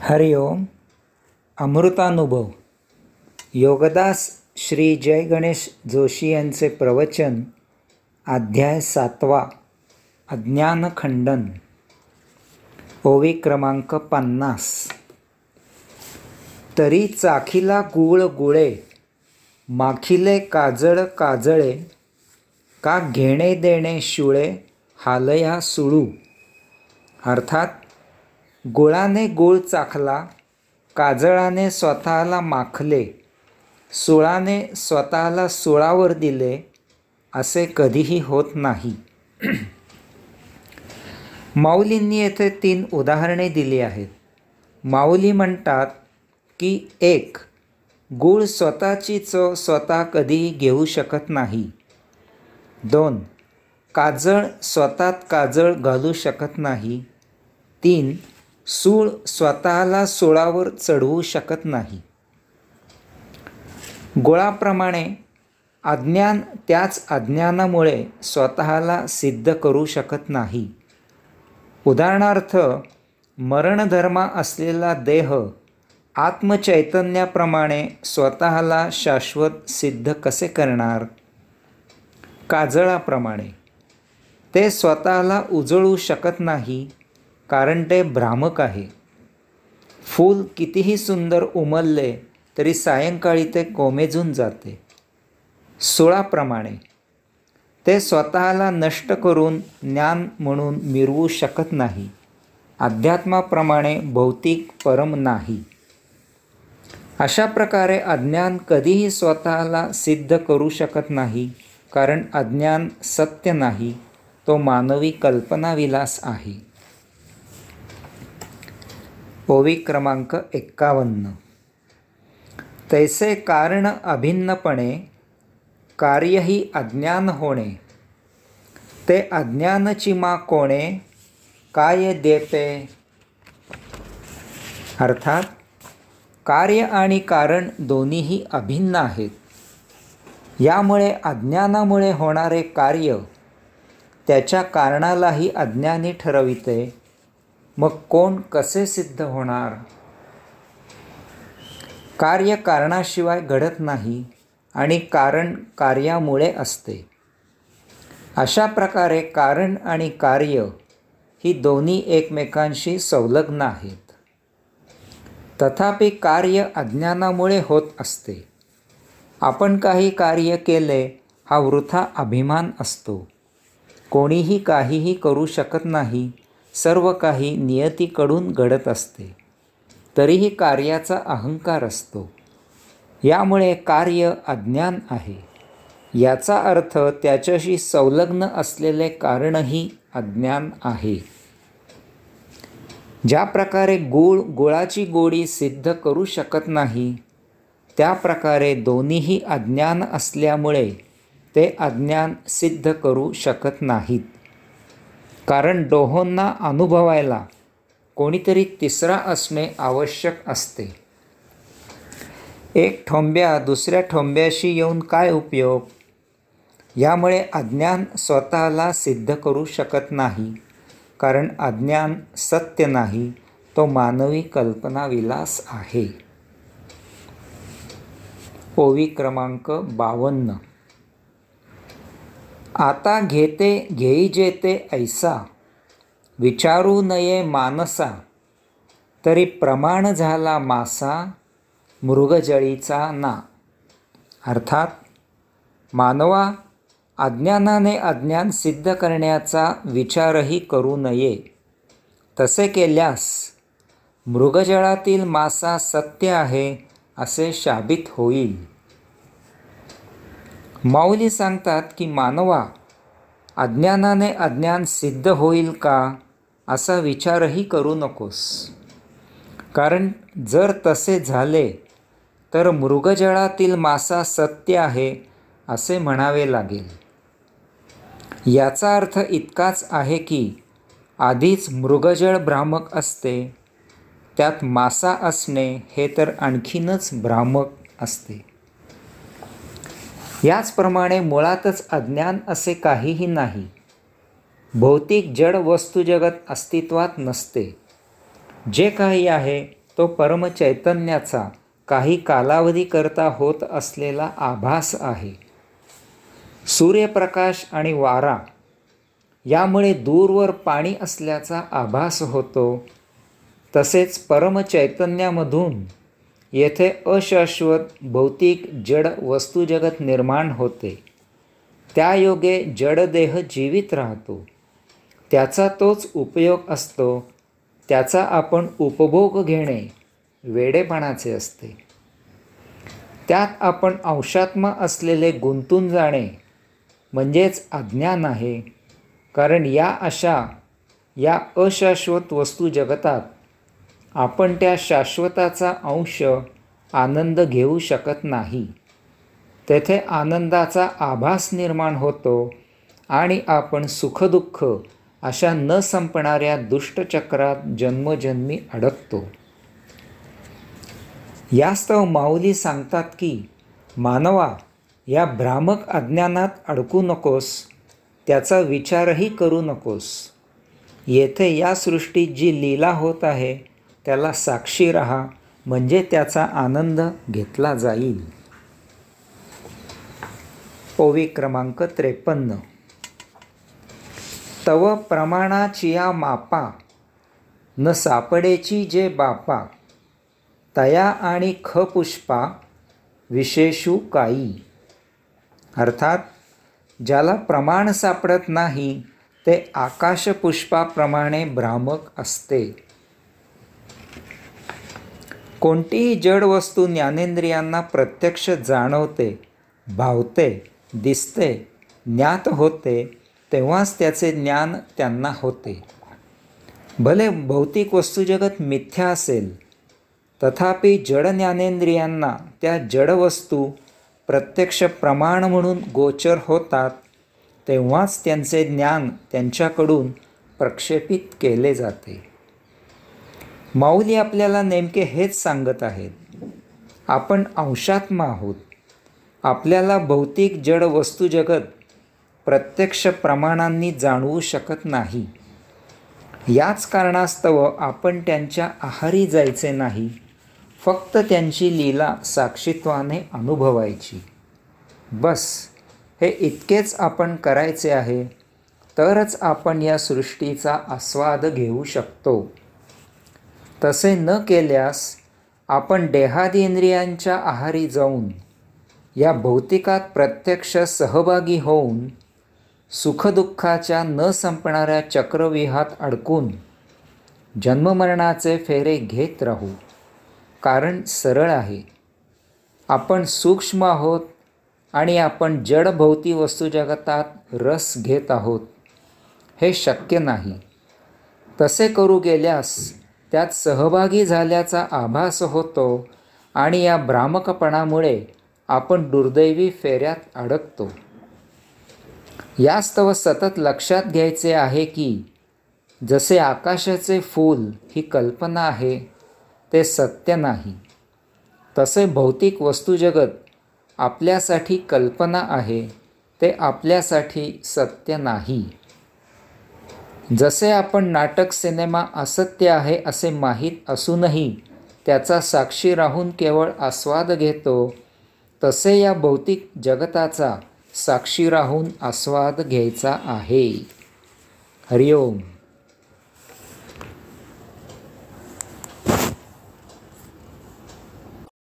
हरि ओम. अमृतानुभव. योगदास श्री जय गणेश जोशी यांचे प्रवचन. अध्याय 7. अज्ञानखंडन. ओवी क्रमांक 50. तरी चाखिला गूळ गुळे, माखिले काजळ काजळे, का घेणे देणे शुळे, हालया सुळू. अर्थात गुळाने गूळ चाखला, काजळाने स्वतःला माखले, सुळाने स्वतःला सुळावर दिले, असे कधीही होत नाही. माऊलींनी येथे 3 उदाहरणे दिली आहेत. माऊली म्हणतात की 1. गूळ स्वतःची चव स्वतः कधीही घेऊ शकत नाही. 2. काजळ स्वतःत काजळ घालू शकत नाही. 3. सूळ स्वतःला सुळावर चढवू शकत नाही. गुळाप्रमाणे अज्ञान त्याच अज्ञानामुळे स्वतःला सिद्ध करू शकत नाही. उदाहरणार्थ, मरणधर्मा असलेला देह आत्मचैतन्याप्रमाणे स्वतःला शाश्वत सिद्ध कसे करणार? काजळाप्रमाणे ते स्वतःला उजळू शकत नाही, कारण ते भ्रामक आहे. फूल कितीही सुंदर उमलले तरी सायंकाळी ते कोमेजून जाते. सुळाप्रमाणे ते स्वतःला नष्ट करून ज्ञान म्हणून मिरवू शकत नाही. अध्यात्माप्रमाणे भौतिक परम नाही. अशा प्रकारे अज्ञान कधीही स्वतःला सिद्ध करू शकत नाही, कारण अज्ञान सत्य नाही, तो मानवी कल्पनाविलास आहे. ओवी क्रमांक 51. तैसे कारण अभिन्नपणे कार्यही अज्ञान होणे, ते अज्ञानची मा कोणे, काय देते. अर्थात कार्य आणि कारण दोन्हीही अभिन्न आहेत. यामुळे अज्ञानामुळे होणारे कार्य त्याच्या कारणालाही अज्ञानी ठरविते. मग कोण कसे सिद्ध होणार? कार्य कारणाशिवाय घडत नाही आणि कारण कार्यामुळे असते. अशा प्रकारे कारण आणि कार्य ही दोन्ही एकमेकांशी संलग्न आहेत. तथापि कार्य अज्ञानामुळे होत असते. आपण काही कार्य केले हा वृथा अभिमान असतो. कोणीही काहीही करू शकत नाही, सर्व काही नियतीकडून घडत असते. तरीही कार्याचा अहंकार असतो. यामुळे कार्य अज्ञान आहे. याचा अर्थ त्याच्याशी संलग्न असलेले कारणही अज्ञान आहे. ज्या प्रकारे गूळ गुळाची गोडी सिद्ध करू शकत नाही, त्या प्रकारे दोन्हीही अज्ञान असल्यामुळे ते अज्ञान सिद्ध करू शकत नाहीत. कारण दोहोंना अनुभवायला कोणीतरी तिसरा असणे आवश्यक असते. एक ठोंब्या दुसऱ्या ठोंब्याशी येऊन काय उपयोग? यामुळे अज्ञान स्वतःला सिद्ध करू शकत नाही, कारण अज्ञान सत्य नाही, तो मानवी कल्पनाविलास आहे. ओवी क्रमांक 52. आता घेते घेई जेते ऐसा, विचारू नये मानसा, तरी प्रमाण झाला मासा, मृगजळीचा ना. अर्थात मानवा, अज्ञानाने अज्ञान सिद्ध करण्याचा विचारही करू नये. तसे केल्यास मृगजळातील मासा सत्य आहे असे शाबित होईल. माऊली सांगतात की मानवा, अज्ञानाने अज्ञान सिद्ध होईल का असा विचारही करू नकोस. कारण जर तसे झाले तर मृगजळातील मासा सत्य आहे असे म्हणावे लागेल. याचा अर्थ इतकाच आहे की आधीच मृगजळ भ्रामक असते, त्यात मासा असणे हे तर आणखीनच भ्रामक असते. याचप्रमाणे मुळातच अज्ञान असे काहीही नाही. भौतिक जड वस्तुजगत अस्तित्वात नसते. जे काही आहे तो परमचैतन्याचा काही कालावधीकरता होत असलेला आभास आहे. सूर्यप्रकाश आणि वारा यामुळे दूरवर पाणी असल्याचा आभास होतो. तसेच परमचैतन्यामधून येथे अशाश्वत भौतिक जड वस्तुजगत निर्माण होते. त्यायोगे जडदेह जीवित राहतो. त्याचा तोच उपयोग असतो. त्याचा आपण उपभोग घेणे वेडेपणाचे असते. त्यात आपण अंशात्मा असलेले गुंतून जाणे म्हणजेच अज्ञान आहे. कारण या अशाश्वत वस्तू जगतात आपण त्या शाश्वताचा अंश आनंद घेऊ शकत नाही. तेथे आनंदाचा आभास निर्माण होतो आणि आपण सुखदुःख अशा न संपणाऱ्या दुष्टचक्रात जन्मजन्मी अडकतो. यास्तव माऊली सांगतात की मानवा, या भ्रामक अज्ञानात अडकू नकोस, त्याचा विचारही करू नकोस. येथे या सृष्टीत जी लीला होत आहे त्याला साक्षी राहा, म्हणजे त्याचा आनंद घेतला जाईल. ओवी क्रमांक 53. तव प्रमाणाचिया मापा न सापडेची जे बापा, तया आणि खपुष्पा विशेषू काई. अर्थात ज्याला प्रमाण सापडत नाही ते आकाशपुष्पाप्रमाणे भ्रामक असते. कोणतीही जड वस्तू ज्ञानेंद्रियांना प्रत्यक्ष जाणवते, भावते, दिसते, ज्ञात होते, तेव्हाच त्याचे ज्ञान त्यांना होते. भले भौतिक वस्तुजगत मिथ्या असेल, तथापि जड ज्ञानेंद्रियांना त्या जडवस्तू प्रत्यक्ष प्रमाण म्हणून गोचर होतात, तेव्हाच त्यांचे ज्ञान त्यांच्याकडून प्रक्षेपित केले जाते. माऊली आपल्याला नेमके हेच सांगत आहेत. आपण अंशात्मा आहोत. आपल्याला भौतिक जड वस्तुजगत प्रत्यक्ष प्रमाणांनी जाणवू शकत नाही. याच कारणास्तव आपण त्यांच्या आहारी जायचे नाही, फक्त त्यांची लीला साक्षीत्वाने अनुभवायची. बस हे इतकेच आपण करायचे आहे, तरच आपण या सृष्टीचा आस्वाद घेऊ शकतो. तसे न केल्यास आपण देहादी इंद्रियांच्या आहारी जाऊन या भौतिकात प्रत्यक्ष सहभागी होऊन सुखदुःखाच्या न संपणाऱ्या चक्रव्यूहात अडकून जन्ममरणाचे फेरे घेत राहू. कारण सरळ आहे. आपण सूक्ष्म आहोत आणि आपण जड भौतिक वस्तुजगतात रस घेत आहोत. हे शक्य नाही. तसे करू गेल्यास त्यात सहभागी झाल्याचा आभास होतो आणि या भ्रामकपणामुळे आपण दुर्दैवी फेऱ्यात अडकतो. यास्तव सतत लक्षात घ्यायचे आहे की जसे आकाशाचे फूल ही कल्पना आहे, ते सत्य नाही, तसे भौतिक वस्तुजगत आपल्यासाठी कल्पना आहे, ते आपल्यासाठी सत्य नाही. जसे आपण नाटक सिनेमा असत्य आहे असे माहीत असूनही त्याचा साक्षी राहून केवळ आस्वाद घेतो, तसे या भौतिक जगताचा साक्षी राहून आस्वाद घ्यायचा आहे. हरिओम.